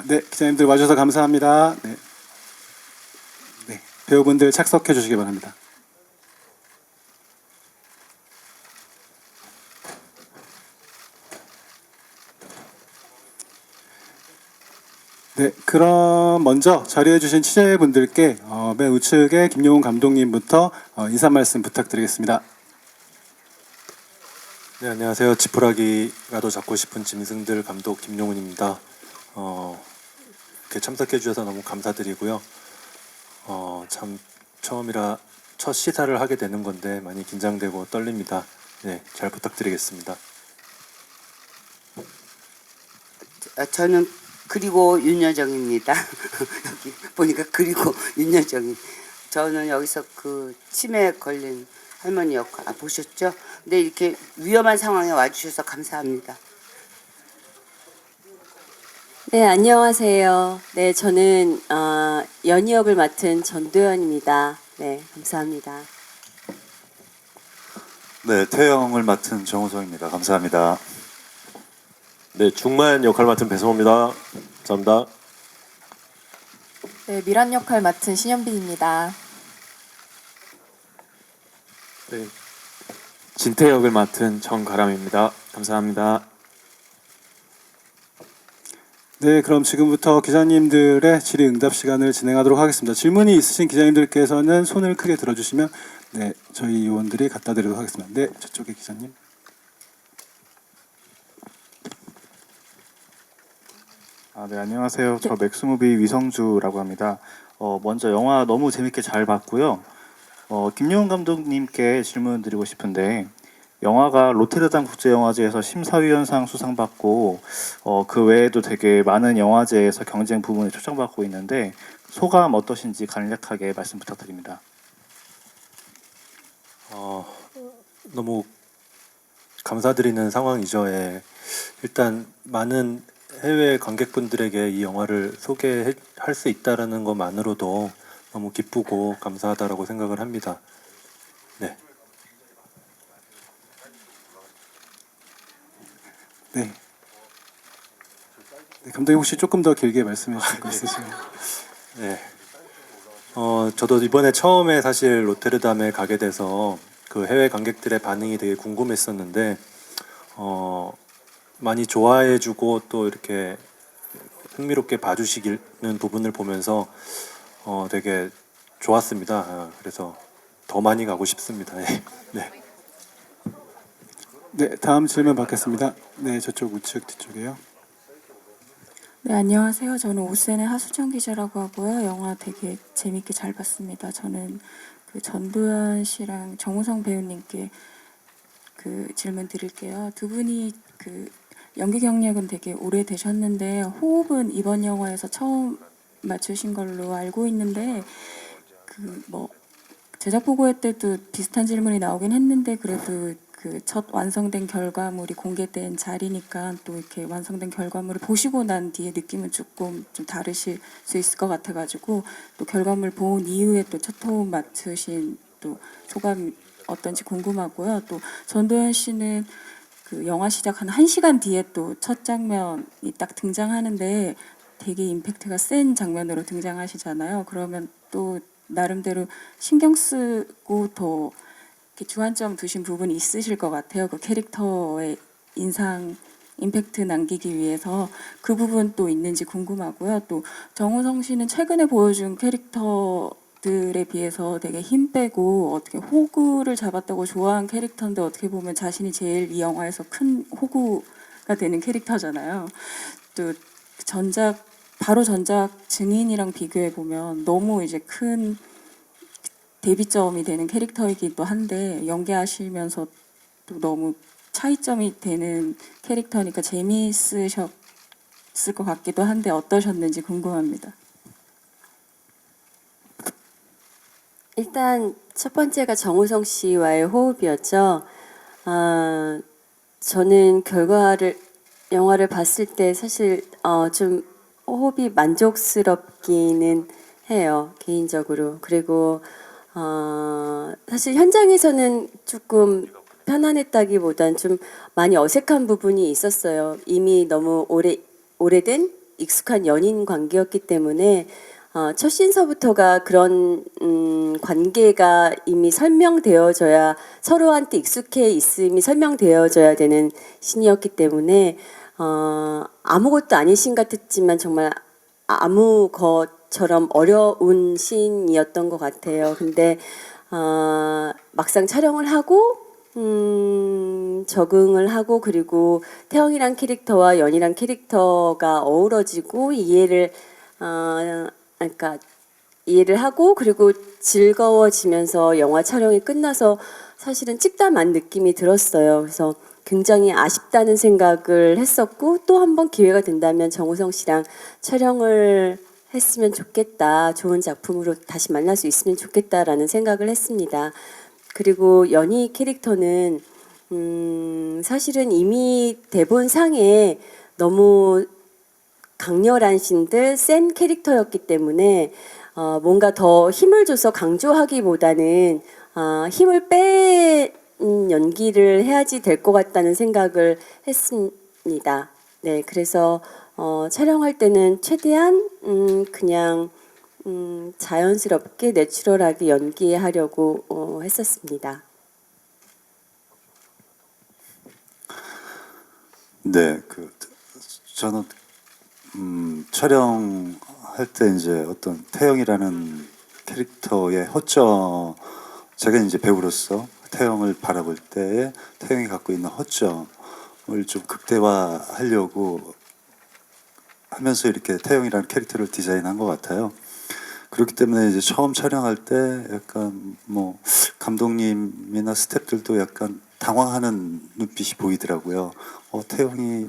네, 기자님들 와주셔서 감사합니다. 네. 네, 배우분들 착석해 주시기 바랍니다. 네, 그럼 먼저 자리해 주신 취재분들께 맨 우측에 김용훈 감독님부터 인사 말씀 부탁드리겠습니다. 네, 안녕하세요. 지푸라기라도 잡고 싶은 짐승들 감독 김용훈입니다. 이렇게 참석해 주셔서 너무 감사드리고요. 참 처음이라 첫 시사를 하게 되는 건데 많이 긴장되고 떨립니다. 네, 잘 부탁드리겠습니다. 저는 그리고 윤여정입니다. 여기 보니까 그리고 윤여정이. 저는 여기서 그 치매 걸린 할머니 역할 보셨죠? 근데 이렇게 위험한 상황에 와주셔서 감사합니다. 네, 안녕하세요. 네, 저는 연희 역을 맡은 전도연입니다. 네, 감사합니다. 네, 태영을 맡은 정우성입니다. 감사합니다. 네, 중만 역할 맡은 배성호입니다. 감사합니다. 네, 미란 역할 맡은 신현빈입니다. 네, 진태 역을 맡은 정가람입니다. 감사합니다. 네, 그럼 지금부터 기자님들의 질의응답 시간을 진행하도록 하겠습니다. 질문이 있으신 기자님들께서는 손을 크게 들어주시면 네, 저희 요원들이 갖다 드리도록 하겠습니다. 네, 저쪽에 기자님. 네, 안녕하세요. 저 맥스무비 위성주라고 합니다. 먼저 영화 너무 재밌게 잘 봤고요. 김용훈 감독님께 질문 드리고 싶은데 영화가 로테르담 국제영화제에서 심사위원상 수상받고 그 외에도 되게 많은 영화제에서 경쟁 부문에 초청받고 있는데 소감 어떠신지 간략하게 말씀 부탁드립니다. 너무 감사드리는 상황이죠. 예. 일단 많은 해외 관객분들에게 이 영화를 소개할 수 있다라는 것만으로도 너무 기쁘고 감사하다라고 생각을 합니다. 네. 네. 네, 감독님 혹시 조금 더 길게 말씀해 주실 거 있으신가요? 네. 저도 이번에 처음에 사실 로테르담에 가게 돼서 그 해외 관객들의 반응이 되게 궁금했었는데 많이 좋아해주고 또 이렇게 흥미롭게 봐주시는 부분을 보면서 되게 좋았습니다. 그래서 더 많이 가고 싶습니다. 네. 네, 다음 질문 받겠습니다. 네, 저쪽 우측 뒤쪽에요. 네, 안녕하세요. 저는 오센의 하수정 기자라고 하고요. 영화 되게 재밌게 잘 봤습니다. 저는 그 전도연 씨랑 정우성 배우님께 그 질문 드릴게요. 두 분이 그 연기 경력은 되게 오래 되셨는데 호흡은 이번 영화에서 처음 맞추신 걸로 알고 있는데 그 뭐 제작 보고회 때도 비슷한 질문이 나오긴 했는데 그래도 그 첫 완성된 결과물이 공개된 자리니까 또 이렇게 완성된 결과물을 보시고 난 뒤에 느낌은 조금 좀 다르실 수 있을 것 같아가지고 또 결과물 본 이후에 또 첫 호흡 맡으신 또 소감 어떤지 궁금하고요. 또 전도연 씨는 그 영화 시작 한 1시간 뒤에 또 첫 장면이 딱 등장하는데 되게 임팩트가 센 장면으로 등장하시잖아요. 그러면 또 나름대로 신경 쓰고 더 이렇게 주안점 두신 부분이 있으실 것 같아요. 그 캐릭터의 인상, 임팩트 남기기 위해서 그 부분 또 있는지 궁금하고요. 또 정우성 씨는 최근에 보여준 캐릭터들에 비해서 되게 힘 빼고 어떻게 호구를 잡았다고 좋아한 캐릭터인데 어떻게 보면 자신이 제일 이 영화에서 큰 호구가 되는 캐릭터잖아요. 또 바로 전작 증인이랑 비교해 보면 너무 이제 큰 대비점이 되는 캐릭터이기도 한데 연기하시면서 또 너무 차이점이 되는 캐릭터니까 재미있으셨을 것 같기도 한데 어떠셨는지 궁금합니다. 일단 첫 번째가 정우성 씨와의 호흡이었죠. 저는 영화를 봤을 때 사실 좀 호흡이 만족스럽기는 해요, 개인적으로. 그리고 사실 현장에서는 조금 편안했다기보단 좀 많이 어색한 부분이 있었어요. 이미 너무 오래된 익숙한 연인 관계였기 때문에 첫 신서부터가 그런 관계가 이미 설명되어져야, 서로한테 익숙해 있음이 설명되어져야 되는 신이었기 때문에 아무것도 아닌 신 같았지만 정말 아무 것처럼 어려운 신이었던 것 같아요. 근데 막상 촬영을 하고 적응을 하고, 그리고 태영이란 캐릭터와 연이란 캐릭터가 어우러지고 그러니까 이해를 하고, 그리고 즐거워지면서 영화 촬영이 끝나서 사실은 찍다 만 느낌이 들었어요. 그래서 굉장히 아쉽다는 생각을 했었고, 또 한 번 기회가 된다면 정우성 씨랑 촬영을 했으면 좋겠다, 좋은 작품으로 다시 만날 수 있으면 좋겠다라는 생각을 했습니다. 그리고 연희 캐릭터는 사실은 이미 대본상에 너무 강렬한 신들, 센 캐릭터였기 때문에 뭔가 더 힘을 줘서 강조하기보다는 힘을 뺀 연기를 해야지 될 것 같다는 생각을 했습니다. 네, 그래서 촬영할 때는 최대한 그냥 자연스럽게 내추럴하게 연기하려고 했었습니다. 네, 저는 촬영할 때 이제 어떤 태영이라는 캐릭터의 허점, 제가 이제 배우로서 태영을 바라볼 때에 태영이 갖고 있는 허점을 좀 극대화하려고 하면서 이렇게 태영이라는 캐릭터를 디자인한 것 같아요. 그렇기 때문에 이제 처음 촬영할 때 약간 뭐 감독님이나 스태프들도 약간 당황하는 눈빛이 보이더라고요. 태영이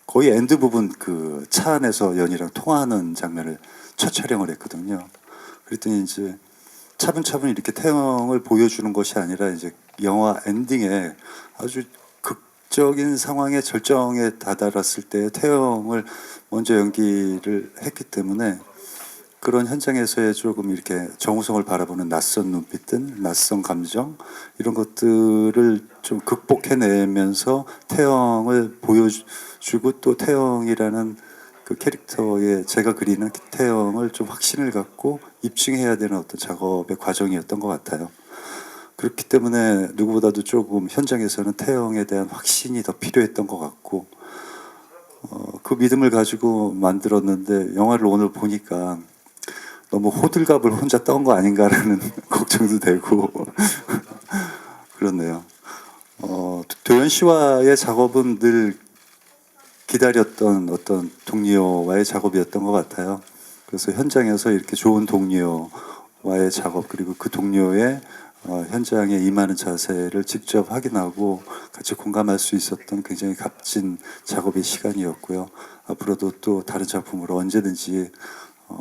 거의 엔드 부분 그 차 안에서 연이랑 통화하는 장면을 첫 촬영을 했거든요. 그랬더니 이제 차분차분 이렇게 태영을 보여주는 것이 아니라 이제 영화 엔딩에 아주 극적인 상황의 절정에 다다랐을 때 태영을 먼저 연기를 했기 때문에 그런 현장에서의 조금 이렇게 정우성을 바라보는 낯선 눈빛들, 낯선 감정 이런 것들을 좀 극복해내면서 태영을 보여주고, 또 태영이라는 그 캐릭터의 제가 그리는 태영을 좀 확신을 갖고 입증해야 되는 어떤 작업의 과정이었던 것 같아요. 그렇기 때문에 누구보다도 조금 현장에서는 태영에 대한 확신이 더 필요했던 것 같고, 그 믿음을 가지고 만들었는데 영화를 오늘 보니까 너무 호들갑을 혼자 떤 거 아닌가라는 걱정도 되고 그렇네요. 도현 씨와의 작업은 늘 기다렸던 어떤 동료와의 작업이었던 것 같아요. 그래서 현장에서 이렇게 좋은 동료와의 작업, 그리고 그 동료의 현장에 임하는 자세를 직접 확인하고 같이 공감할 수 있었던 굉장히 값진 작업의 시간이었고요. 앞으로도 또 다른 작품으로 언제든지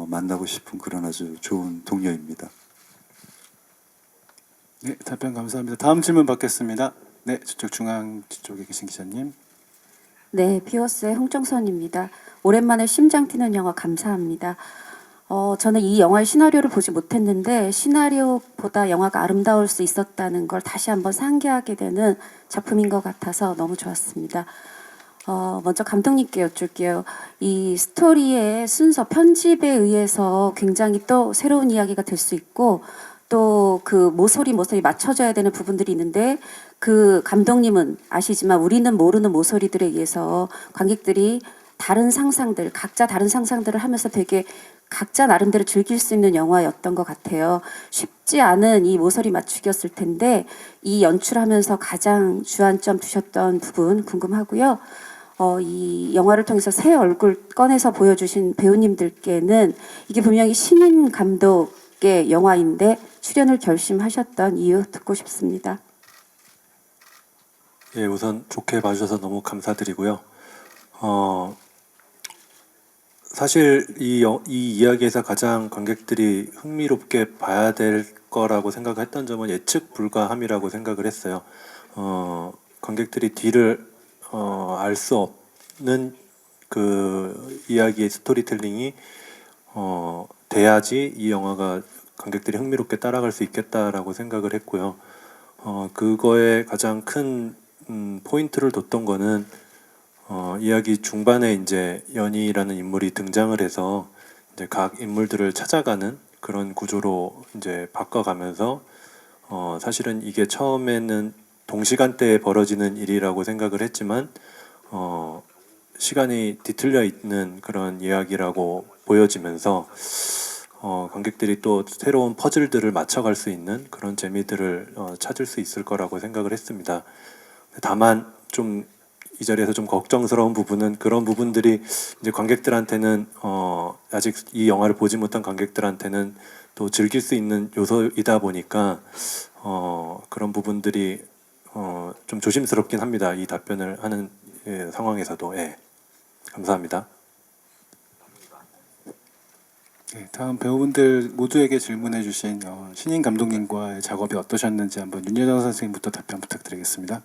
만나고 싶은 그런 아주 좋은 동료입니다. 네, 답변 감사합니다. 다음 질문 받겠습니다. 네, 저쪽 중앙 쪽에 계신 기자님. 네, 피어스의 홍정선입니다. 오랜만에 심장 뛰는 영화 감사합니다. 저는 이 영화의 시나리오를 보지 못했는데 시나리오보다 영화가 아름다울 수 있었다는 걸 다시 한번 상기하게 되는 작품인 것 같아서 너무 좋았습니다. 먼저 감독님께 여쭐게요. 이 스토리의 순서, 편집에 의해서 굉장히 또 새로운 이야기가 될 수 있고, 또 그 모서리 맞춰져야 되는 부분들이 있는데, 그 감독님은 아시지만 우리는 모르는 모서리들에 의해서 관객들이 다른 상상들, 각자 다른 상상들을 하면서 되게 각자 나름대로 즐길 수 있는 영화였던 것 같아요. 쉽지 않은 이 모서리 맞추기였을 텐데, 이 연출하면서 가장 주안점 두셨던 부분 궁금하고요. 이 영화를 통해서 새 얼굴 꺼내서 보여주신 배우님들께는 이게 분명히 신인 감독의 영화인데 출연을 결심하셨던 이유 듣고 싶습니다. 예, 우선 좋게 봐주셔서 너무 감사드리고요. 사실 이 이야기에서 가장 관객들이 흥미롭게 봐야 될 거라고 생각했던 점은 예측 불가함이라고 생각을 했어요. 관객들이 뒤를 알 수 없는 그 이야기의 스토리텔링이 돼야지 이 영화가 관객들이 흥미롭게 따라갈 수 있겠다라고 생각을 했고요. 그거에 가장 큰 포인트를 뒀던 거는 이야기 중반에 이제 연희라는 인물이 등장을 해서 이제 각 인물들을 찾아가는 그런 구조로 이제 바꿔가면서 사실은 이게 처음에는 동시간대에 벌어지는 일이라고 생각을 했지만 시간이 뒤틀려 있는 그런 이야기라고 보여지면서 관객들이 또 새로운 퍼즐들을 맞춰갈 수 있는 그런 재미들을 찾을 수 있을 거라고 생각을 했습니다. 다만 좀 이 자리에서 좀 걱정스러운 부분은 그런 부분들이 이제 관객들한테는 아직 이 영화를 보지 못한 관객들한테는 또 즐길 수 있는 요소이다 보니까 그런 부분들이 좀 조심스럽긴 합니다. 이 답변을 하는 상황에서도. 예. 감사합니다. 네, 다음 배우분들 모두에게 질문해 주신 신인 감독님과의 작업이 어떠셨는지 한번 윤여정 선생님부터 답변 부탁드리겠습니다.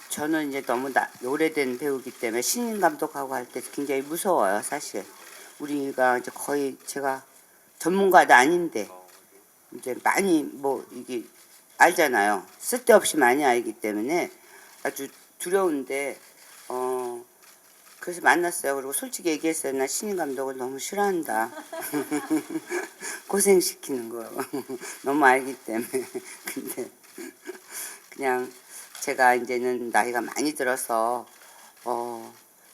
저는 이제 너무 오래된 배우기 때문에 신인 감독하고 할 때 굉장히 무서워요, 사실. 우리가 이제 거의 제가 전문가도 아닌데 이제 많이 뭐 이게 알잖아요. 쓸데없이 많이 알기 때문에 아주 두려운데 그래서 만났어요. 그리고 솔직히 얘기했어요. 나 신인 감독을 너무 싫어한다. 고생시키는 거 너무 알기 때문에. 근데 그냥 제가 이제는 나이가 많이 들어서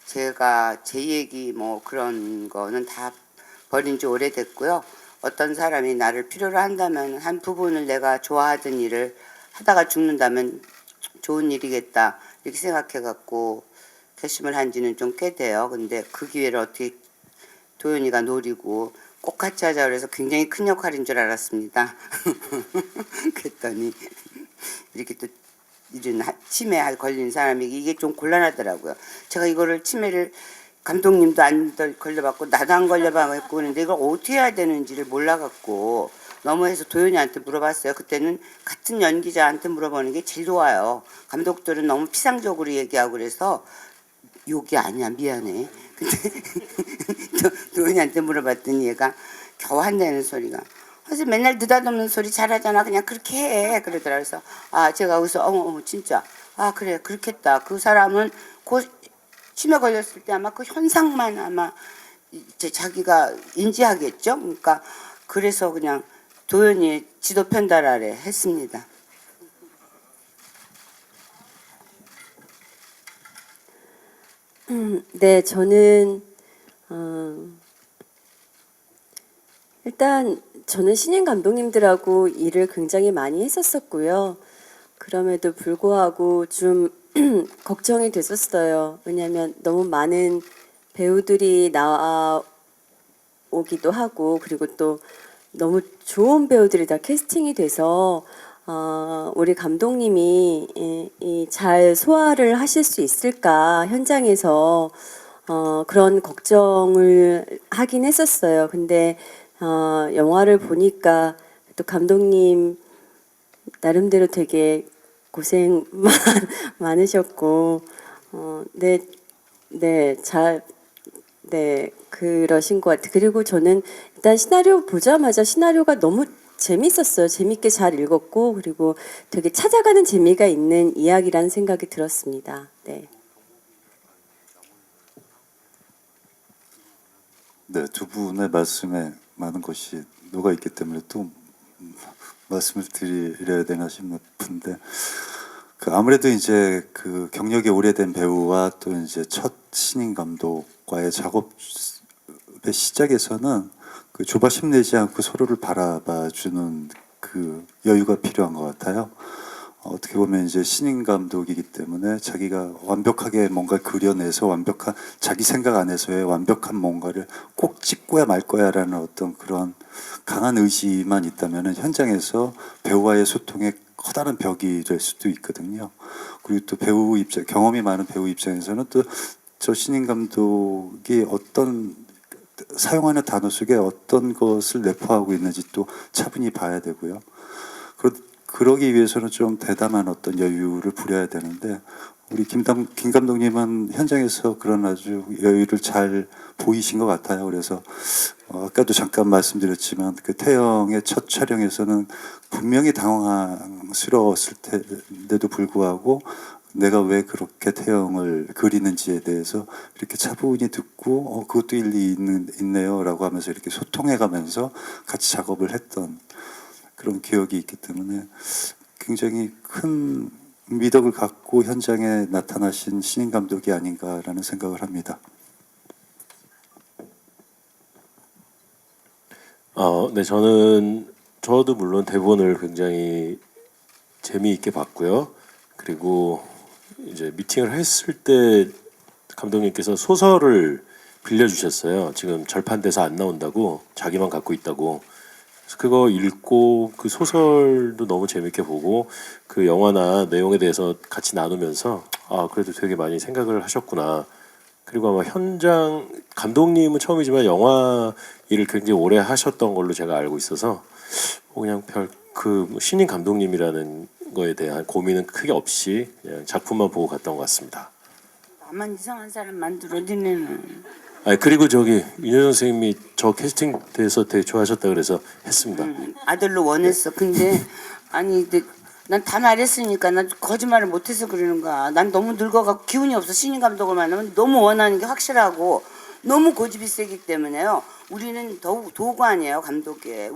제가 제 얘기 뭐 그런 거는 다 버린 지 오래됐고요. 어떤 사람이 나를 필요로 한다면 한 부분을 내가 좋아하던 일을 하다가 죽는다면 좋은 일이겠다 이렇게 생각해 갖고 결심을 한 지는 좀 꽤 돼요. 근데 그 기회를 어떻게 도연이가 노리고 꼭 같이 하자 그래서 굉장히 큰 역할인 줄 알았습니다. 그랬더니 이렇게 또 이런 치매에 걸린 사람이 이게 좀 곤란하더라고요. 제가 이거를 치매를 감독님도 안 걸려봤고 나도 안 걸려봤고 그런데 이걸 어떻게 해야 되는지를 몰라갖고 너무 해서 도연이한테 물어봤어요. 그때는 같은 연기자한테 물어보는 게 제일 좋아요. 감독들은 너무 피상적으로 얘기하고 그래서 욕이 아니야 미안해. 근데 도연이한테 물어봤더니 얘가 겨우 한다는 소리가 그래서 맨날 느닷없는 소리 잘하잖아. 그냥 그렇게 해. 그러더라. 그래서 제가 거기서 어머 진짜 그래 그렇겠다. 그 사람은 치매 걸렸을 때 아마 그 현상만 아마 이제 자기가 인지하겠죠. 그러니까 그래서 그냥 도연이 지도 편달하래 했습니다. 네, 저는 일단 저는 신인 감독님들하고 일을 굉장히 많이 했었었고요. 그럼에도 불구하고 좀 걱정이 됐었어요. 왜냐하면 너무 많은 배우들이 나오기도 하고 그리고 또 너무 좋은 배우들이 다 캐스팅이 돼서 우리 감독님이 잘 소화를 하실 수 있을까 현장에서 그런 걱정을 하긴 했었어요. 근데 영화를 보니까 또 감독님 나름대로 되게 고생 많으셨고 그러신 것 같아요. 그리고 저는 일단 시나리오 보자마자 시나리오가 너무 재밌었어요. 재밌게 잘 읽었고 그리고 되게 찾아가는 재미가 있는 이야기라는 생각이 들었습니다. 네. 네, 두 분의 말씀에 많은 것이 녹아 있기 때문에 또 말씀을 드려야 되나 싶은데 아무래도 이제 그 경력이 오래된 배우와 또 이제 첫 신인 감독과의 작업의 시작에서는 그 조바심 내지 않고 서로를 바라봐주는 그 여유가 필요한 것 같아요. 어떻게 보면 이제 신인 감독이기 때문에 자기가 완벽하게 뭔가 그려내서 완벽한 자기 생각 안에서의 완벽한 뭔가를 꼭 찍고야 말 거야라는 어떤 그런 강한 의지만 있다면은 현장에서 배우와의 소통에 커다란 벽이 될 수도 있거든요. 그리고 또 배우 입장, 경험이 많은 배우 입장에서는 또 저 신인 감독이 어떤 사용하는 단어 속에 어떤 것을 내포하고 있는지 또 차분히 봐야 되고요. 그러기 위해서는 좀 대담한 어떤 여유를 부려야 되는데 우리 김 감독님은 현장에서 그런 아주 여유를 잘 보이신 것 같아요. 그래서 아까도 잠깐 말씀드렸지만 그 태영의 첫 촬영에서는 분명히 당황스러웠을 텐데도 불구하고 내가 왜 그렇게 태영을 그리는지에 대해서 이렇게 차분히 듣고 그것도 일리 있네요라고 하면서 이렇게 소통해가면서 같이 작업을 했던 그런 기억이 있기 때문에 굉장히 큰 미덕을 갖고 현장에 나타나신 신인 감독이 아닌가라는 생각을 합니다. 네, 저도 물론 대본을 굉장히 재미있게 봤고요. 그리고 이제 미팅을 했을 때 감독님께서 소설을 빌려주셨어요. 지금 절판돼서 안 나온다고, 자기만 갖고 있다고. 그래서 그거 읽고 그 소설도 너무 재밌게 보고 그 영화나 내용에 대해서 같이 나누면서 그래도 되게 많이 생각을 하셨구나. 그리고 아마 현장 감독님은 처음이지만 영화 일을 굉장히 오래 하셨던 걸로 제가 알고 있어서 그냥 신인 감독님이라는 거에 대한 고민은 크게 없이 그냥 작품만 보고 갔던 것 같습니다. 나만 이상한 사람 만들어 니네는. 그리고 저기 윤여정 선생님이 저 캐스팅 돼서 되게 좋아하셨다 그래서 했습니다. 아들로 원했어. 근데 아니 난 다 말했으니까 난 거짓말을 못해서 그러는 거야. 난 너무 늙어갖고 기운이 없어. 신인 감독을 만나면 너무 원하는 게 확실하고 너무 고집이 세기 때문에요. 우리는 도구 아니에요, 감독이.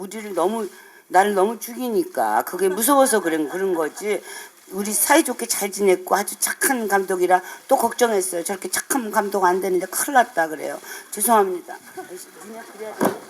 나를 너무 죽이니까 그게 무서워서 그런 거지. 우리 사이좋게 잘 지냈고 아주 착한 감독이라 또 걱정했어요. 저렇게 착한 감독 안 되는데 큰일 났다 그래요. 죄송합니다. 니네 그래야 돼.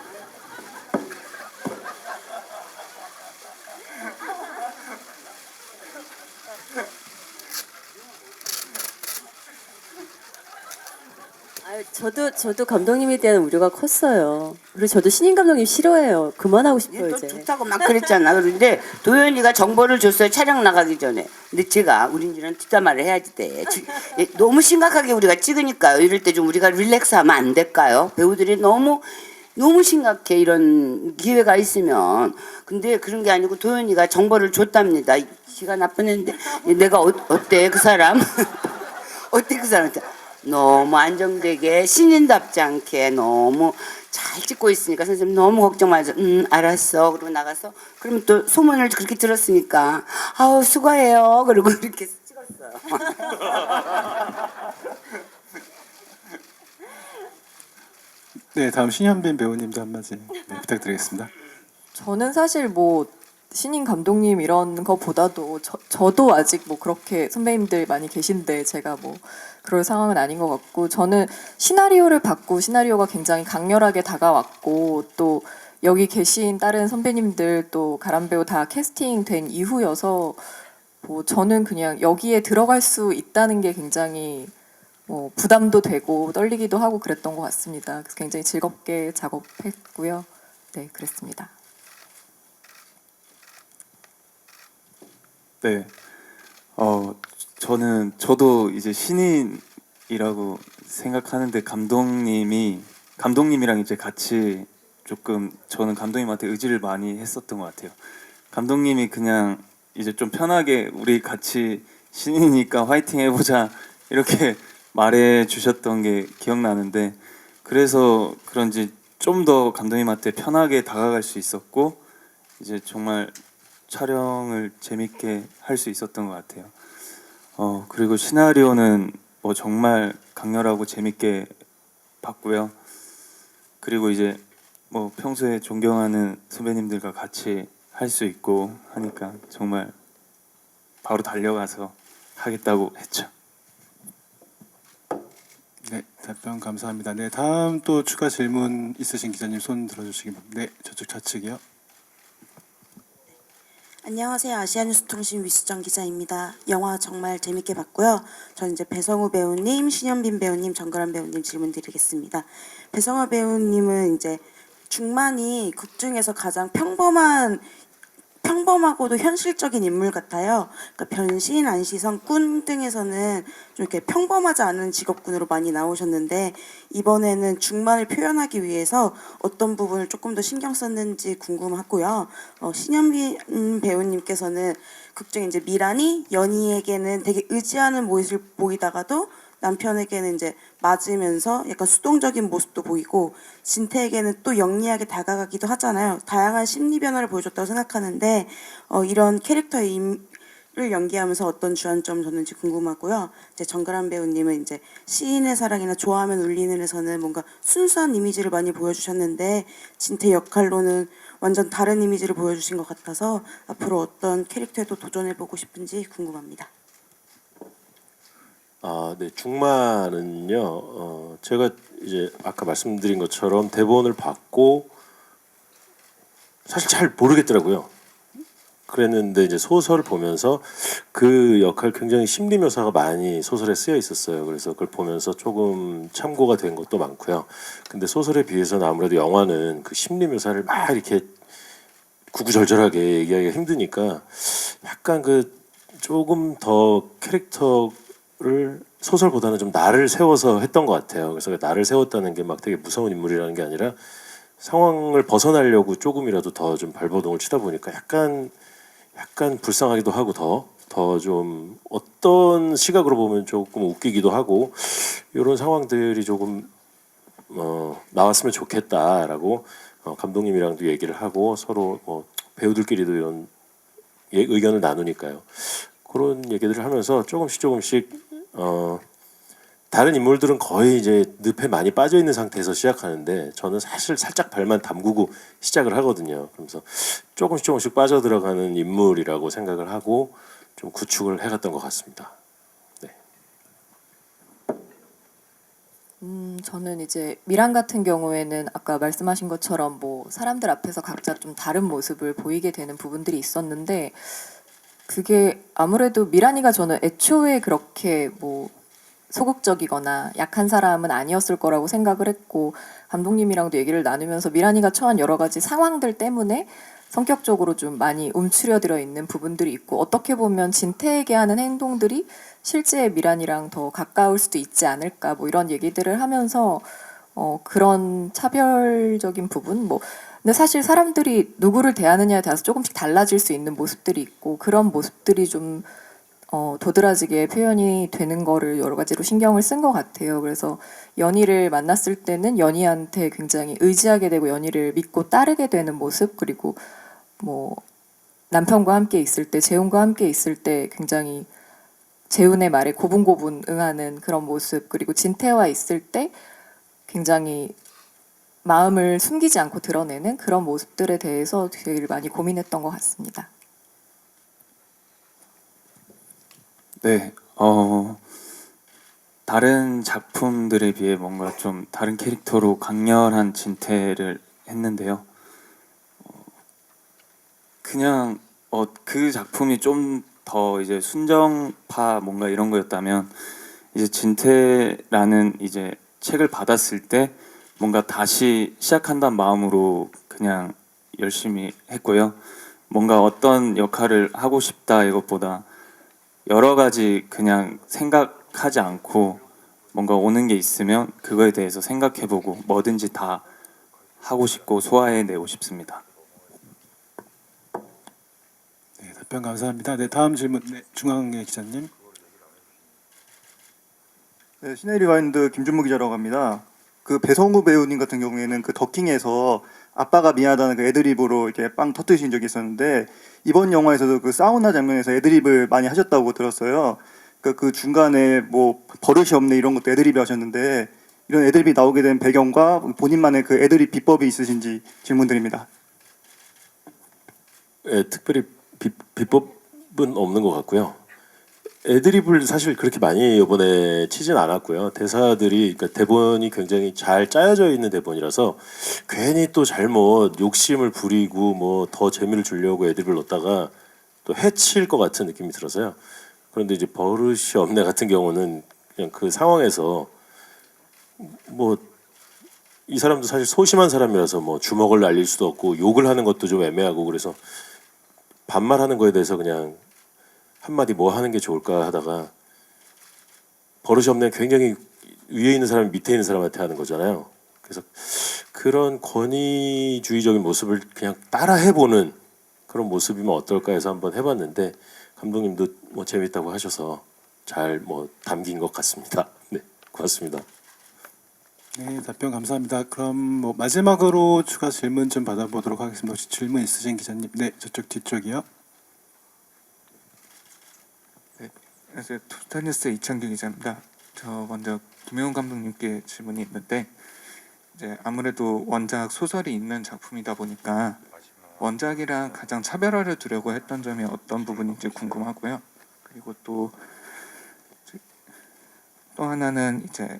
저도 감독님에 대한 우려가 컸어요. 그리고 저도 신인 감독님 싫어해요. 그만하고 싶어요 또 이제. 좋다고 막 그랬잖아. 그런데 도현이가 정보를 줬어요. 촬영 나가기 전에. 근데 제가 우리는 뒷담화를 해야지 돼. 너무 심각하게 우리가 찍으니까요. 이럴 때 좀 우리가 릴렉스하면 안 될까요? 배우들이 너무 심각해 이런 기회가 있으면. 근데 그런 게 아니고 도현이가 정보를 줬답니다. 기가 나쁜 애인데 내가 어때 그 사람? 어때 그 사람한테? 너무 안정되게 신인답지 않게 너무 잘 찍고 있으니까 선생님 너무 걱정 마세요. 알았어. 그러고 나가서 그러면 또 소문을 그렇게 들었으니까 아우 수고해요. 그리고 이렇게 찍었어요. 네, 다음 신현빈 배우님도 한마디 부탁드리겠습니다. 저는 사실 뭐 신인 감독님 이런 거보다도 저도 아직 뭐 그렇게 선배님들 많이 계신데 제가 뭐 그럴 상황은 아닌 것 같고, 저는 시나리오를 받고 시나리오가 굉장히 강렬하게 다가왔고 또 여기 계신 다른 선배님들 또 가람 배우 다 캐스팅된 이후여서 뭐 저는 그냥 여기에 들어갈 수 있다는 게 굉장히 뭐 부담도 되고 떨리기도 하고 그랬던 것 같습니다. 그래서 굉장히 즐겁게 작업했고요. 네, 그랬습니다. 네, 저도 이제 신인이라고 생각하는데 감독님이랑 이제 같이 조금 저는 감독님한테 의지를 많이 했었던 것 같아요. 감독님이 그냥 이제 좀 편하게 우리 같이 신이니까 화이팅 해보자 이렇게 말해 주셨던 게 기억나는데, 그래서 그런지 좀 더 감독님한테 편하게 다가갈 수 있었고 이제 정말 촬영을 재밌게 할 수 있었던 것 같아요. 그리고 시나리오는 뭐 정말 강렬하고 재밌게 봤고요. 그리고 이제 뭐 평소에 존경하는 선배님들과 같이 할 수 있고 하니까 정말 바로 달려가서 하겠다고 했죠. 네, 답변 감사합니다. 네, 다음 또 추가 질문 있으신 기자님 손 들어주시기 바랍니다. 네, 저쪽 좌측이요. 안녕하세요. 아시아뉴스통신 위수정 기자입니다. 영화 정말 재밌게 봤고요. 저는 이제 배성우 배우님, 신현빈 배우님, 정가람 배우님 질문 드리겠습니다. 배성우 배우님은 이제 중만이 극 중에서 가장 평범한 평범하고도 현실적인 인물 같아요. 그러니까 변신, 안시성, 꾼 등에서는 좀 이렇게 평범하지 않은 직업군으로 많이 나오셨는데 이번에는 중만을 표현하기 위해서 어떤 부분을 조금 더 신경 썼는지 궁금하고요. 신현빈 배우님께서는 극중 이제 미란이 연희에게는 되게 의지하는 모습을 보이다가도 남편에게는 이제 맞으면서 약간 수동적인 모습도 보이고 진태에게는 또 영리하게 다가가기도 하잖아요. 다양한 심리 변화를 보여줬다고 생각하는데 이런 캐릭터의 를 연기하면서 어떤 주안점을 줬는지 궁금하고요. 이제 정가람 배우님은 이제 시인의 사랑이나 좋아하면 울리는에서는 뭔가 순수한 이미지를 많이 보여주셨는데 진태 역할로는 완전 다른 이미지를 보여주신 것 같아서 앞으로 어떤 캐릭터에도 도전해보고 싶은지 궁금합니다. 네, 중마는요. 제가 이제 아까 말씀드린 것처럼 대본을 받고 사실 잘 모르겠더라고요. 그랬는데 이제 소설을 보면서 그 역할 굉장히 심리 묘사가 많이 소설에 쓰여 있었어요. 그래서 그걸 보면서 조금 참고가 된 것도 많고요. 근데 소설에 비해서는 아무래도 영화는 그 심리 묘사를 막 이렇게 구구절절하게 얘기하기가 힘드니까 약간 그 조금 더 캐릭터를 소설보다는 좀 나를 세워서 했던 것 같아요. 그래서 나를 세웠다는 게 막 되게 무서운 인물이라는 게 아니라 상황을 벗어나려고 조금이라도 더 좀 발버둥을 치다 보니까 약간 불쌍하기도 하고 더 좀 어떤 시각으로 보면 조금 웃기기도 하고 이런 상황들이 조금 나왔으면 좋겠다라고 감독님이랑도 얘기를 하고 서로 뭐 배우들끼리도 이런 의견을 나누니까요. 그런 얘기들을 하면서 조금씩 다른 인물들은 거의 이제 늪에 많이 빠져 있는 상태에서 시작하는데 저는 사실 살짝 발만 담그고 시작을 하거든요. 그러면서 조금씩 빠져들어가는 인물이라고 생각을 하고 좀 구축을 해갔던 것 같습니다. 네. 저는 이제 미란 같은 경우에는 아까 말씀하신 것처럼 뭐 사람들 앞에서 각자 좀 다른 모습을 보이게 되는 부분들이 있었는데 그게 아무래도 미란이가 저는 애초에 그렇게 뭐 소극적이거나 약한 사람은 아니었을 거라고 생각을 했고 감독님이랑도 얘기를 나누면서 미란이가 처한 여러 가지 상황들 때문에 성격적으로 좀 많이 움츠려들어 있는 부분들이 있고 어떻게 보면 진태에게 하는 행동들이 실제 미란이랑 더 가까울 수도 있지 않을까 뭐 이런 얘기들을 하면서 그런 차별적인 부분 뭐 근데 사실 사람들이 누구를 대하느냐에 따라서 조금씩 달라질 수 있는 모습들이 있고 그런 모습들이 좀 도드라지게 표현이 되는 거를 여러 가지로 신경을 쓴 것 같아요. 그래서 연희를 만났을 때는 연희한테 굉장히 의지하게 되고 연희를 믿고 따르게 되는 모습 그리고 뭐 남편과 함께 있을 때 재훈과 함께 있을 때 굉장히 재훈의 말에 고분고분 응하는 그런 모습 그리고 진태와 있을 때 굉장히 마음을 숨기지 않고 드러내는 그런 모습들에 대해서 되게 많이 고민했던 것 같습니다. 네, 다른 작품들에 비해 뭔가 좀 다른 캐릭터로 강렬한 진태를 했는데요. 그냥 그 작품이 좀 더 이제 순정파 뭔가 이런 거였다면 이제 진태라는 이제 책을 받았을 때 뭔가 다시 시작한다는 마음으로 그냥 열심히 했고요. 뭔가 어떤 역할을 하고 싶다 이것보다 여러 가지 그냥 생각하지 않고 뭔가 오는 게 있으면 그거에 대해서 생각해보고 뭐든지 다 하고 싶고 소화해내고 싶습니다. 네, 답변 감사합니다. 네, 다음 질문 중앙의 기자님. 네, 시네 리와인드 김준무 기자라고 합니다. 그 배성우 배우님 같은 경우에는 그 더킹에서 아빠가 미안하다는 그 애드립으로 이렇게 빵 터뜨리신 적이 있었는데 이번 영화에서도 그 사우나 장면에서 애드립을 많이 하셨다고 들었어요. 그 중간에 뭐 버릇이 없네 이런 것도 애드립이 하셨는데 이런 애드립이 나오게 된 배경과 본인만의 그 애드립 비법이 있으신지 질문드립니다. 네, 특별히 비법은 없는 것 같고요. 애드립을 사실 그렇게 많이 이번에 치진 않았고요. 대사들이 그러니까 대본이 굉장히 잘 짜여져 있는 대본이라서 괜히 또 잘못 욕심을 부리고 뭐 더 재미를 주려고 애드립을 넣다가 또 해칠 것 같은 느낌이 들어서요. 그런데 이제 버릇이 없네 같은 경우는 그냥 그 상황에서 뭐 이 사람도 사실 소심한 사람이라서 뭐 주먹을 날릴 수도 없고 욕을 하는 것도 좀 애매하고 그래서 반말하는 거에 대해서 그냥 한마디 뭐 하는 게 좋을까 하다가 버릇이 없는 굉장히 위에 있는 사람이 밑에 있는 사람한테 하는 거잖아요. 그래서 그런 권위주의적인 모습을 그냥 따라 해보는 그런 모습이면 어떨까 해서 한번 해봤는데 감독님도 뭐 재밌다고 하셔서 잘 뭐 담긴 것 같습니다. 네, 고맙습니다. 네, 답변 감사합니다. 그럼 뭐 마지막으로 추가 질문 좀 받아보도록 하겠습니다. 혹시 질문 있으신 기자님? 네, 저쪽 뒤쪽이요. 안녕하세요. 토스타뉴스 이창규 기자입니다. 저 먼저 김용훈 감독님께 질문이 있는데 이제 아무래도 원작 소설이 있는 작품이다 보니까 원작이랑 가장 차별화를 두려고 했던 점이 어떤 부분인지 궁금하고요. 그리고 또 하나는 이제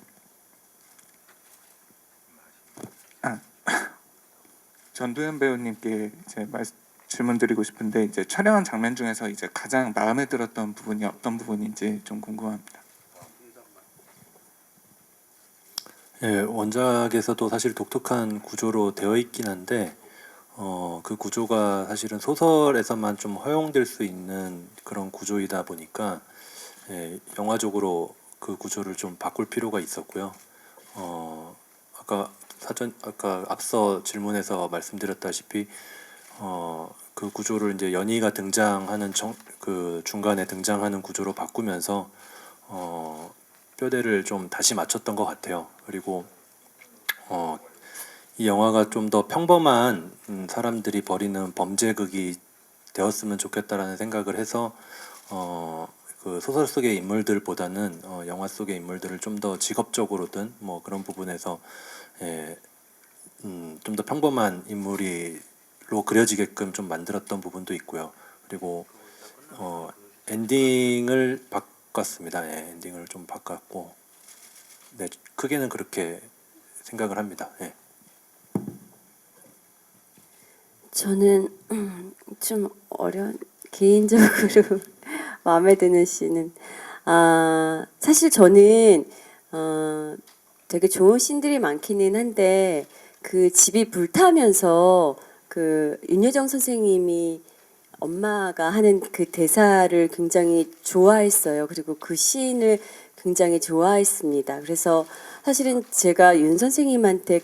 전도연 배우님께 이제 질문 드리고 싶은데 이제 촬영한 장면 중에서 이제 가장 마음에 들었던 부분이 어떤 부분인지 좀 궁금합니다. 예, 원작에서도 사실 독특한 구조로 되어 있긴 한데 그 구조가 사실은 소설에서만 좀 허용될 수 있는 그런 구조이다 보니까 예, 영화적으로 그 구조를 좀 바꿀 필요가 있었고요. 아까 앞서 질문에서 말씀드렸다시피 그 구조를 이제 연희가 등장하는 그 중간에 등장하는 구조로 바꾸면서 뼈대를 좀 다시 맞췄던 것 같아요. 그리고 이 영화가 좀 더 평범한 사람들이 벌이는 범죄극이 되었으면 좋겠다라는 생각을 해서 그 소설 속의 인물들보다는 영화 속의 인물들을 좀 더 직업적으로든 뭐 그런 부분에서 좀 더 평범한 인물로 그려지게끔 좀 만들었던 부분도 있고요. 그리고 엔딩을 바꿨습니다. 예, 엔딩을 좀 바꿨고, 네, 크게는 그렇게 생각을 합니다. 예. 저는 좀 어려운 개인적으로 마음에 드는 씬은 사실 저는 되게 좋은 씬들이 많기는 한데 그 집이 불타면서 그 윤여정 선생님이 엄마가 하는 그 대사를 굉장히 좋아했어요. 그리고 그 씬을 굉장히 좋아했습니다. 그래서 사실은 제가 윤 선생님한테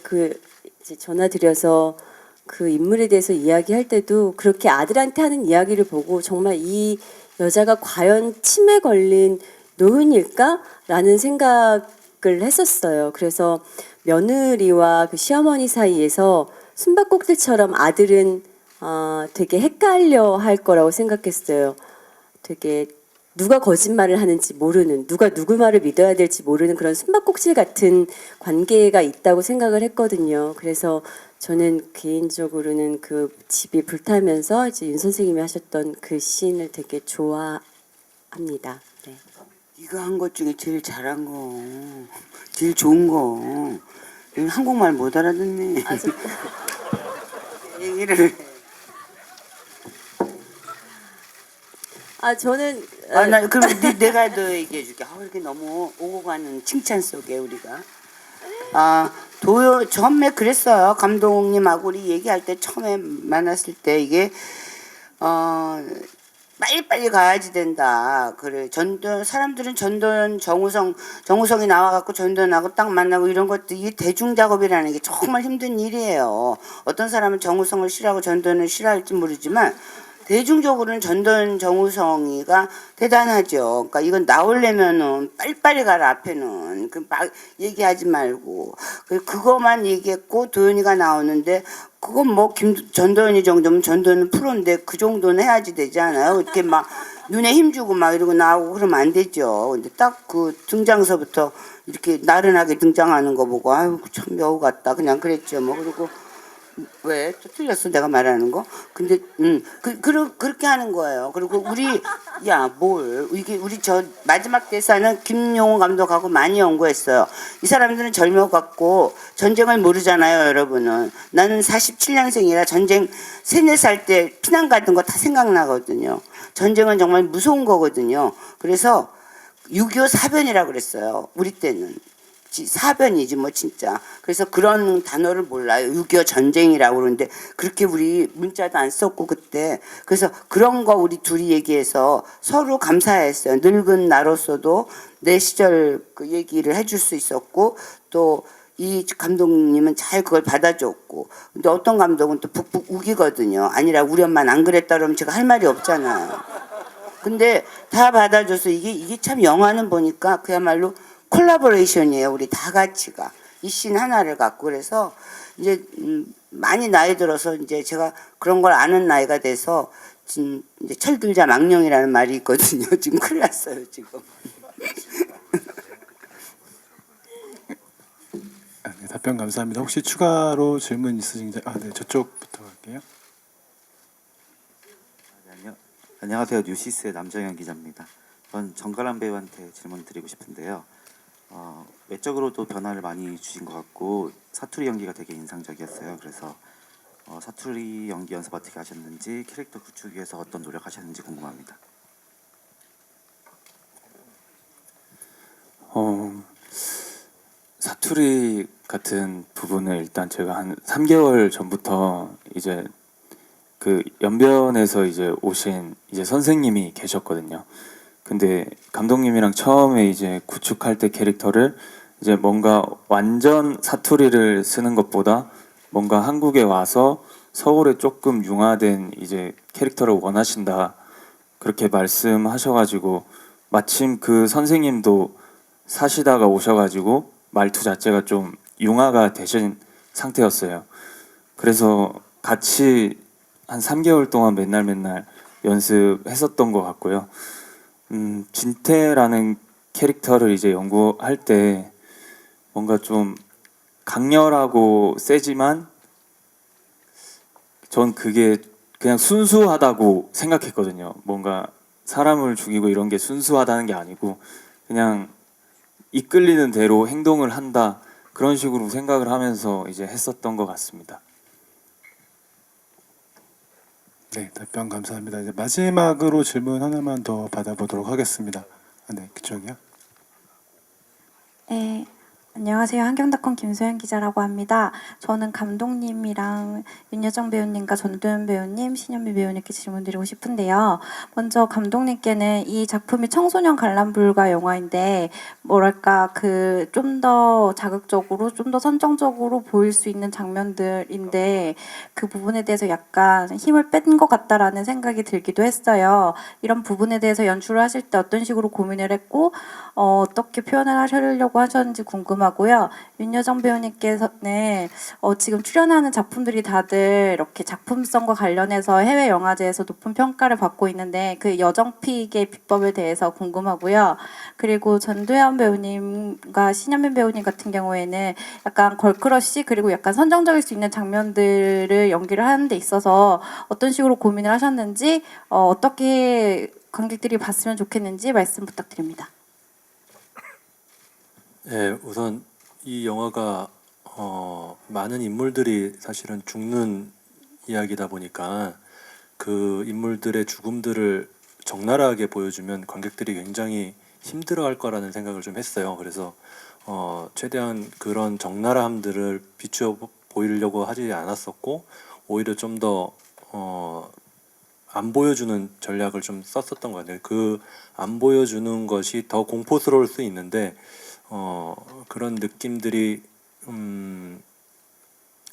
이제 전화 드려서 그 인물에 대해서 이야기할 때도 그렇게 아들한테 하는 이야기를 보고 정말 이 여자가 과연 치매 걸린 노인일까라는 생각을 했었어요. 그래서 며느리와 그 시어머니 사이에서 숨바꼭질처럼 아들은 되게 헷갈려 할 거라고 생각했어요. 되게 누가 거짓말을 하는지 모르는, 누가 누구 말을 믿어야 될지 모르는 그런 숨바꼭질 같은 관계가 있다고 생각을 했거든요. 그래서 저는 개인적으로는 그 집이 불타면서 이제 윤 선생님이 하셨던 그 씬을 되게 좋아합니다. 네. 네가 한 것 중에 제일 잘한 거, 제일 좋은 거. 한국말 못 알아듣네. 얘기를. 저는 나 그럼 내가 너 얘기해줄게. 이렇게 너무 오고 가는 칭찬 속에 우리가. 처음에 그랬어요. 감독님하고 우리 얘기할 때 처음에 만났을 때 이게 빨리빨리 가야지 된다. 그래. 사람들은 전도연, 정우성이 나와갖고 전도연하고 딱 만나고 이런 것도 이게 대중 작업이라는 게 정말 힘든 일이에요. 어떤 사람은 정우성을 싫어하고 전도연을 싫어할지 모르지만 대중적으로는 전도연, 정우성이가 대단하죠. 그러니까 이건 나오려면은 빨리빨리 가라 앞에는 막 얘기하지 말고 그거만 얘기했고 도연이가 나오는데 그건 뭐 전도연이 정도면 전도연은 프로인데 그 정도는 해야지 되지 않아요? 이렇게 막 눈에 힘주고 막 이러고 나오고 그러면 안 되죠. 근데 딱 그 등장서부터 이렇게 나른하게 등장하는 거 보고 아유 참 여우 같다 그냥 그랬죠. 뭐 그리고 왜? 또 틀렸어 내가 말하는 거? 근데 그렇게 하는 거예요. 그리고 이게 우리 저 마지막 대사는 김용훈 감독하고 많이 연구했어요. 이 사람들은 젊어갖고 전쟁을 모르잖아요, 여러분은. 나는 47년생이라 전쟁 3, 4살 때 피난 갔던 거 다 생각나거든요. 전쟁은 정말 무서운 거거든요. 그래서 6.25 사변이라고 그랬어요. 우리 때는. 사변이지 뭐 진짜. 그래서 그런 단어를 몰라요. 6.25 전쟁이라고 그러는데 그렇게 우리 문자도 안 썼고 그때. 그래서 그런 거 우리 둘이 얘기해서 서로 감사했어요. 늙은 나로서도 내 시절 그 얘기를 해줄 수 있었고 또 이 감독님은 잘 그걸 받아줬고. 근데 어떤 감독은 또 북북 우기거든요. 아니라 우리 엄마는 안 그랬다 그러면 제가 할 말이 없잖아요. 근데 다 받아줘서 이게 참 영화는 보니까 그야말로 콜라보레이션이에요. 우리 다 같이가 이 씬 하나를 갖고. 그래서 이제 많이 나이 들어서 이제 제가 그런 걸 아는 나이가 돼서 이제 철들자 망령이라는 말이 있거든요. 지금 큰일 났어요 지금. 네, 답변 감사합니다. 혹시 추가로 질문 있으신 네, 저쪽부터 갈게요. 안녕하세요. 뉴시스의 남정현 기자입니다. 전 정가람 배우한테 질문 드리고 싶은데요. 외적으로도 변화를 많이 주신 것 같고 사투리 연기가 되게 인상적이었어요. 그래서 사투리 연기 연습 어떻게 하셨는지, 캐릭터 구축 위해서 어떤 노력하셨는지 궁금합니다. 사투리 같은 부분을 일단 제가 한 3개월 전부터 이제 그 연변에서 이제 오신 이제 선생님이 계셨거든요. 근데 감독님이랑 처음에 이제 구축할 때 캐릭터를 이제 뭔가 완전 사투리를 쓰는 것보다 뭔가 한국에 와서 서울에 조금 융화된 이제 캐릭터를 원하신다 그렇게 말씀하셔가지고 마침 그 선생님도 사시다가 오셔가지고 말투 자체가 좀 융화가 되신 상태였어요. 그래서 같이 한 3개월 동안 맨날 연습했었던 것 같고요. 진태라는 캐릭터를 이제 연구할 때 뭔가 좀 강렬하고 세지만 전 그게 그냥 순수하다고 생각했거든요. 뭔가 사람을 죽이고 이런 게 순수하다는 게 아니고 그냥 이끌리는 대로 행동을 한다 그런 식으로 생각을 하면서 이제 했었던 것 같습니다. 네, 답변 감사합니다. 이제 마지막으로 질문 하나만 더 받아보도록 하겠습니다. 네, 그쪽이요. 네, 안녕하세요. 한경닷컴 김소연 기자라고 합니다. 저는 감독님이랑 윤여정 배우님과 전도연 배우님, 신현미 배우님께 질문드리고 싶은데요. 먼저 감독님께는 이 작품이 청소년 관람불가 영화인데 뭐랄까 그 좀 더 자극적으로 좀 더 선정적으로 보일 수 있는 장면들인데 그 부분에 대해서 약간 힘을 뺀 것 같다라는 생각이 들기도 했어요. 이런 부분에 대해서 연출을 하실 때 어떤 식으로 고민을 했고 어떻게 표현을 하려고 하셨는지 궁금하고요. 윤여정 배우님께서는 지금 출연하는 작품들이 다들 이렇게 작품성과 관련해서 해외 영화제에서 높은 평가를 받고 있는데 그 여정픽의 비법에 대해서 궁금하고요. 그리고 전도연 배우님과 신현민 배우님 같은 경우에는 약간 걸크러쉬 그리고 약간 선정적일 수 있는 장면들을 연기를 하는 데 있어서 어떤 식으로 고민을 하셨는지 어떻게 관객들이 봤으면 좋겠는지 말씀 부탁드립니다. 네, 우선 이 영화가 많은 인물들이 사실은 죽는 이야기다 보니까 그 인물들의 죽음들을 적나라하게 보여주면 관객들이 굉장히 힘들어할 거라는 생각을 좀 했어요. 그래서 최대한 그런 적나라함들을 비추어 보이려고 하지 않았었고 오히려 좀 더 안 보여주는 전략을 좀 썼었던 것 같아요. 그 안 보여주는 것이 더 공포스러울 수 있는데 그런 느낌들이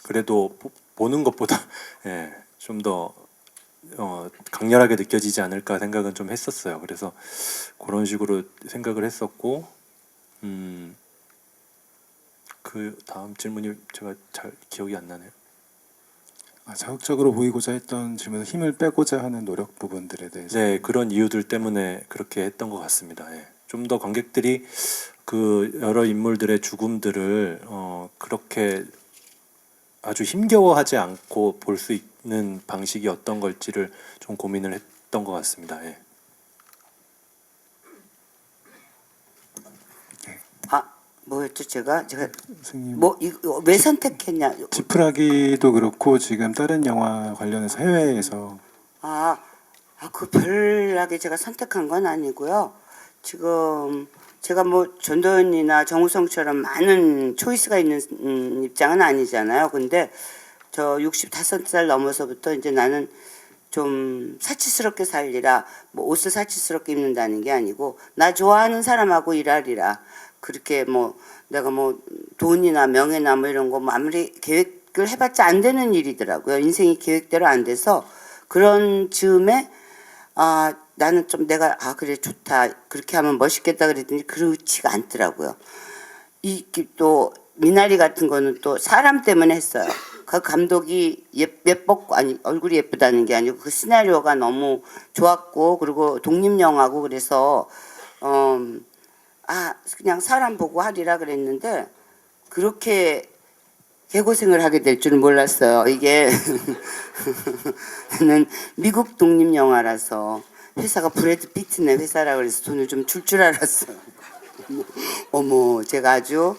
그래도 보는 것보다 예, 좀 더 강렬하게 느껴지지 않을까 생각은 좀 했었어요. 그래서 그런 식으로 생각을 했었고 그 다음 질문이 제가 잘 기억이 안 나네요. 자극적으로 보이고자 했던 질문에서 힘을 빼고자 하는 노력 부분들에 대해서. 네, 그런 이유들 때문에 그렇게 했던 것 같습니다. 예. 좀 더 관객들이 그 여러 인물들의 죽음들을 그렇게 아주 힘겨워하지 않고 볼 수 있는 방식이 어떤 걸지를 좀 고민을 했던 것 같습니다. 예. 뭐였죠 제가 선생님. 뭐 이거 왜 선택했냐? 지푸라기도 그렇고 지금 다른 영화 관련해서 해외에서 그 별나게 제가 선택한 건 아니고요. 지금 제가 뭐 전도연이나 정우성처럼 많은 초이스가 있는 입장은 아니잖아요. 근데 저 65살 넘어서부터 이제 나는 좀 사치스럽게 살리라, 뭐 옷을 사치스럽게 입는다는 게 아니고 나 좋아하는 사람하고 일하리라. 그렇게 뭐 내가 뭐 돈이나 명예나 뭐 이런 거 뭐 아무리 계획을 해봤자 안 되는 일이더라고요. 인생이 계획대로 안 돼서 그런 즈음에 나는 좀 내가 그래 좋다 그렇게 하면 멋있겠다 그랬더니 그렇지가 않더라고요. 이 또 미나리 같은 거는 또 사람 때문에 했어요. 그 감독이 예뻤고 아니 얼굴이 예쁘다는 게 아니고 그 시나리오가 너무 좋았고 그리고 독립 영화고 그래서 그냥 사람 보고 하리라 그랬는데 그렇게 개고생을 하게 될 줄은 몰랐어요. 이게 는 미국 독립 영화라서 회사가 브래드 피트네 회사라 그래서 돈을 좀 줄 알았어요. 어머 제가 아주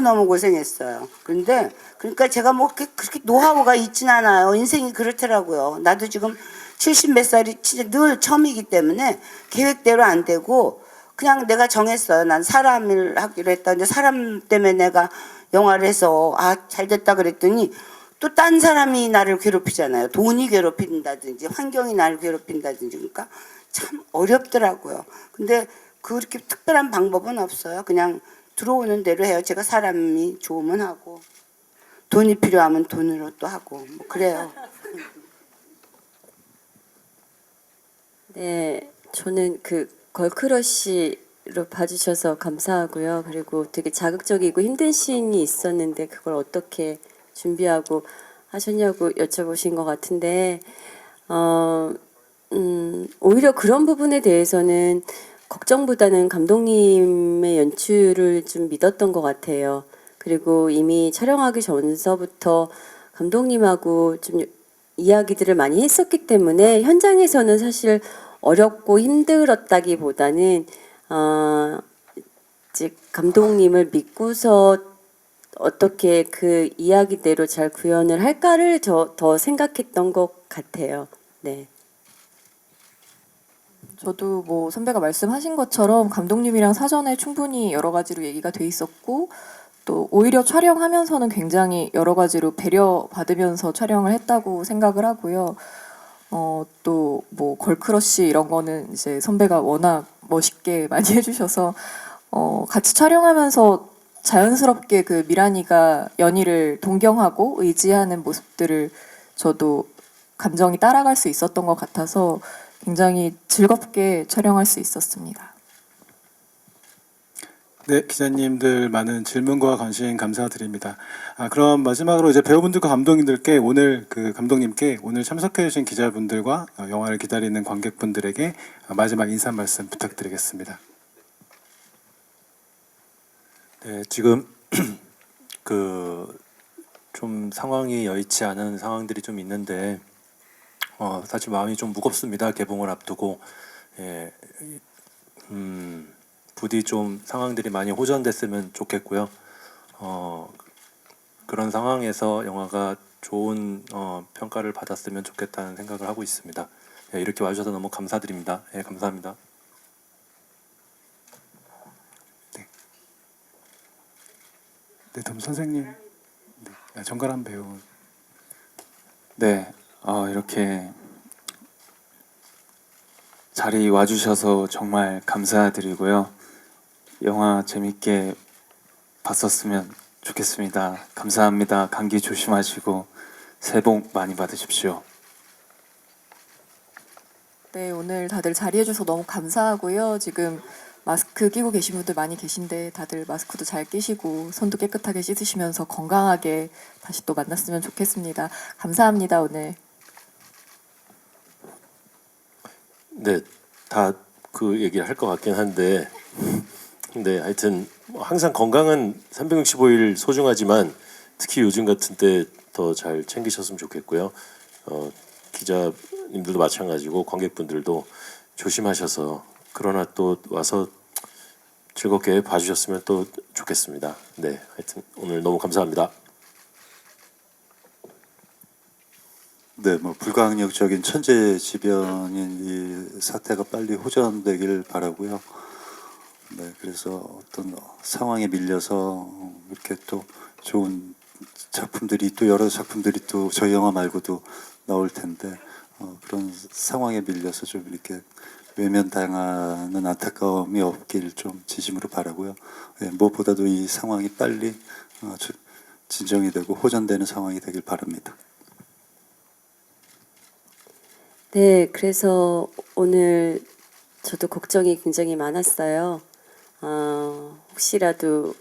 너무 고생했어요. 근데 그러니까 제가 뭐 그렇게 노하우가 있진 않아요. 인생이 그렇더라고요. 나도 지금 70 몇 살이 진짜 늘 처음이기 때문에 계획대로 안 되고 그냥 내가 정했어요. 난 사람을 하기로 했다. 근데 사람 때문에 내가 영화를 해서 잘 됐다 그랬더니 또 딴 사람이 나를 괴롭히잖아요. 돈이 괴롭힌다든지 환경이 나를 괴롭힌다든지 그러니까 참 어렵더라고요. 근데 그렇게 특별한 방법은 없어요. 그냥 들어오는 대로 해요. 제가 사람이 좋으면 하고 돈이 필요하면 돈으로 또 하고 뭐 그래요. 네, 저는 그 걸크러쉬로 봐주셔서 감사하고요. 그리고 되게 자극적이고 힘든 씬이 있었는데 그걸 어떻게 준비하고 하셨냐고 여쭤보신 것 같은데 오히려 그런 부분에 대해서는 걱정보다는 감독님의 연출을 좀 믿었던 것 같아요. 그리고 이미 촬영하기 전서부터 감독님하고 좀 이야기들을 많이 했었기 때문에 현장에서는 사실 어렵고 힘들었다기보다는 이제 감독님을 믿고서 어떻게 그 이야기대로 잘 구현을 할까를 더 생각했던 것 같아요. 네. 저도 뭐 선배가 말씀하신 것처럼 감독님이랑 사전에 충분히 여러 가지로 얘기가 돼 있었고 또 오히려 촬영하면서는 굉장히 여러 가지로 배려받으면서 촬영을 했다고 생각을 하고요. 또 뭐 걸크러쉬 이런 거는 이제 선배가 워낙 멋있게 많이 해주셔서 같이 촬영하면서 자연스럽게 그 미란이가 연희를 동경하고 의지하는 모습들을 저도 감정이 따라갈 수 있었던 것 같아서 굉장히 즐겁게 촬영할 수 있었습니다. 네, 기자님들 많은 질문과 관심 감사드립니다. 그럼 마지막으로 이제 배우분들과 감독님들께 오늘 감독님께 오늘 참석해주신 기자분들과 영화를 기다리는 관객분들에게 마지막 인사 말씀 부탁드리겠습니다. 네, 지금 좀 상황이 여의치 않은 상황들이 좀 있는데 사실 마음이 좀 무겁습니다. 개봉을 앞두고 부디 좀 상황들이 많이 호전됐으면 좋겠고요. 그런 상황에서 영화가 좋은 평가를 받았으면 좋겠다는 생각을 하고 있습니다. 이렇게 와주셔서 너무 감사드립니다. 감사합니다. 네, 그럼 선생님, 정가람 배우. 네, 이렇게 자리 와주셔서 정말 감사드리고요. 영화 재밌게 봤었으면 좋겠습니다. 감사합니다. 감기 조심하시고 새해 복 많이 받으십시오. 네, 오늘 다들 자리해줘서 너무 감사하고요. 지금 마스크 끼고 계신 분들 많이 계신데 다들 마스크도 잘 끼시고 손도 깨끗하게 씻으시면서 건강하게 다시 또 만났으면 좋겠습니다. 감사합니다, 오늘. 네, 다 그 얘기를 할 것 같긴 한데 근데 하여튼 항상 건강은 365일 소중하지만 특히 요즘 같은 때 더 잘 챙기셨으면 좋겠고요. 기자님들도 마찬가지고 관객분들도 조심하셔서 그러나 또 와서 즐겁게 봐주셨으면 또 좋겠습니다. 네, 하여튼 오늘 너무 감사합니다. 네, 뭐 불가항력적인 천재지변인 이 사태가 빨리 호전되길 바라고요. 네, 그래서 어떤 상황에 밀려서 이렇게 또 좋은 작품들이 또 여러 작품들이 또 저희 영화 말고도 나올 텐데 그런 상황에 밀려서 좀 이렇게 외면당하는 안타까움이 없길 좀 진심으로 바라고요. 예, 무엇보다도 이 상황이 빨리 진정이 되고 호전되는 상황이 되길 바랍니다. 네, 그래서 오늘 저도 걱정이 굉장히 많았어요. 혹시라도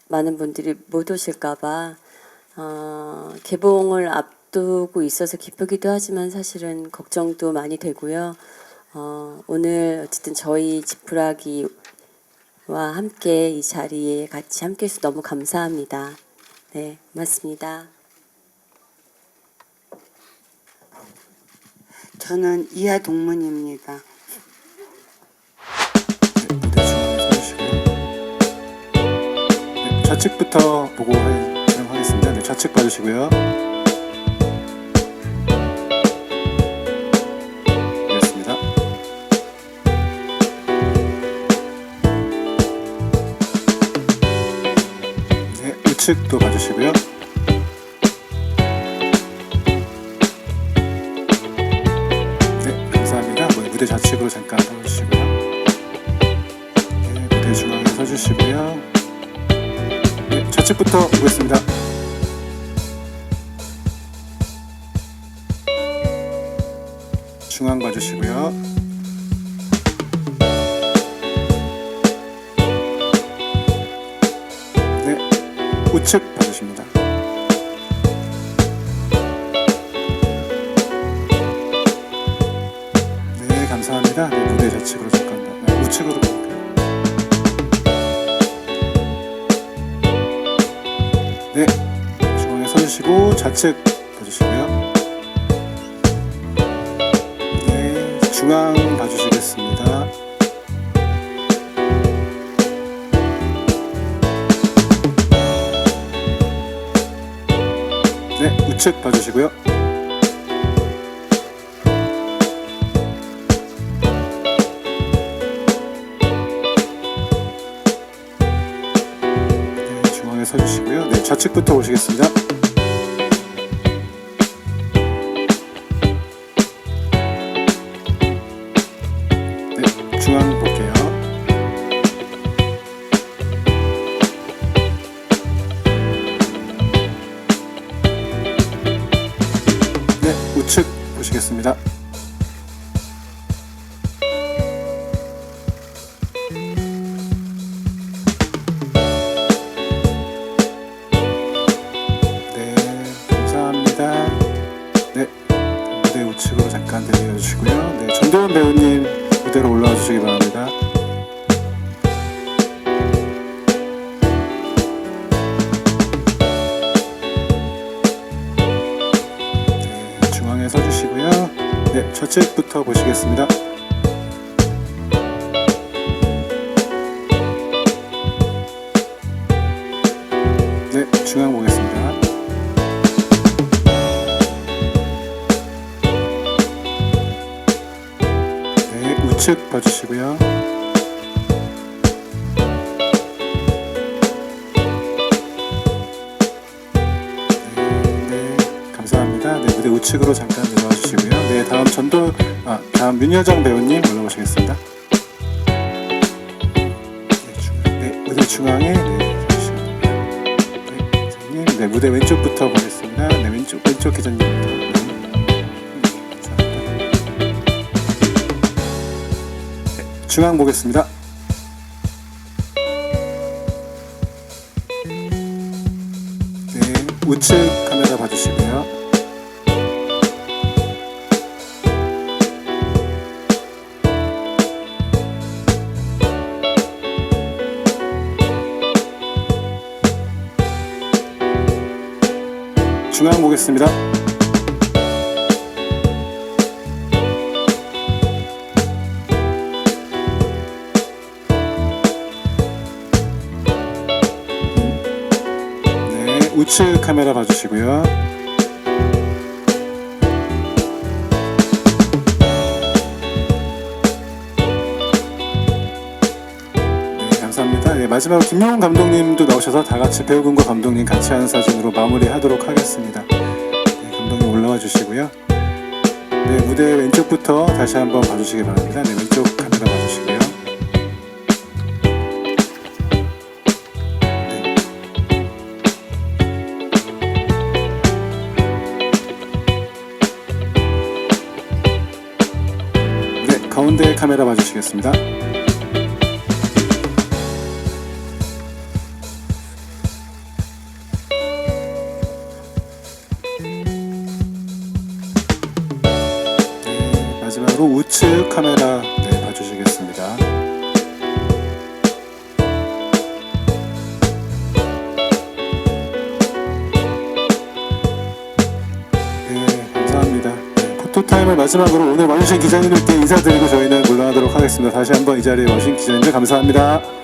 많은 분들이 못 오실까봐 개봉을 앞두고 있어서 기쁘기도 하지만 사실은 걱정도 많이 되고요. 오늘 어쨌든 저희 지푸라기와 함께 이 자리에 같이 함께해서 너무 감사합니다. 네, 고맙습니다. 저는 이하 동문입니다. 무대 중앙에 서주시고요. 네, 좌측부터 보고 진행하겠습니다. 네, 좌측 봐주시고요. 그렇습니다. 네, 우측도 봐주시고요. 네, 감사합니다. 무대 좌측으로 잠깐 서주시고요. 네, 무대 중앙에 서주시고요. 네, 좌측부터 보겠습니다. 중앙 봐주시고요. 네, 우측 봐주십니다. 네, 감사합니다. 네, 무대 좌측으로 잠깐 우측으로 볼게요. 네, 중앙에 서주시고 좌측 봐주시고요. 네, 중앙 봐주시겠습니다. 네, 우측 봐주시고요. 네, 중앙에 서주시고요. 네, 좌측부터 오시겠습니다. 네, 중앙 볼게요. 네, 우측 보시겠습니다. 네, 감사합니다. 네, 무대 우측으로 잠깐 내려주시고요. 네, 전도연 배우님 무대로 올라와 주시기 바랍니다. 네, 중앙에 서주시고요. 네, 좌측부터 보시겠습니다. 네, 중앙 보겠습니다. 네, 우측 봐주시고요. 네, 감사합니다. 네, 무대 우측으로 잠깐 내려와 주시고요. 네, 다음 윤여정 배우님 올라오시겠습니다. 네, 무대 중앙에 서주시고요. 네, 기자님, 네, 무대 왼쪽부터 보겠습니다. 네, 왼쪽 기자님부터. 네, 감사합니다. 네, 중앙 보겠습니다. 네, 우측 카메라 봐주시고요. 중앙 보겠습니다. 네, 우측 카메라 봐주시고요. 마지막으로 김용훈 감독님도 나오셔서 다 같이 배우군과 감독님 같이 하는 사진으로 마무리하도록 하겠습니다. 네, 감독님 올라와 주시고요. 네, 무대 왼쪽부터 다시 한번 봐주시기 바랍니다. 네, 왼쪽 카메라 봐주시고요. 네, 가운데 카메라 봐주시겠습니다. 마지막으로 우측 카메라 네, 봐주시겠습니다. 네, 감사합니다. 네, 포토타임을 마지막으로 오늘 와주신 기자님들께 인사드리고 저희는 물러나도록 하겠습니다. 다시 한번 이 자리에 와주신 기자님들 감사합니다.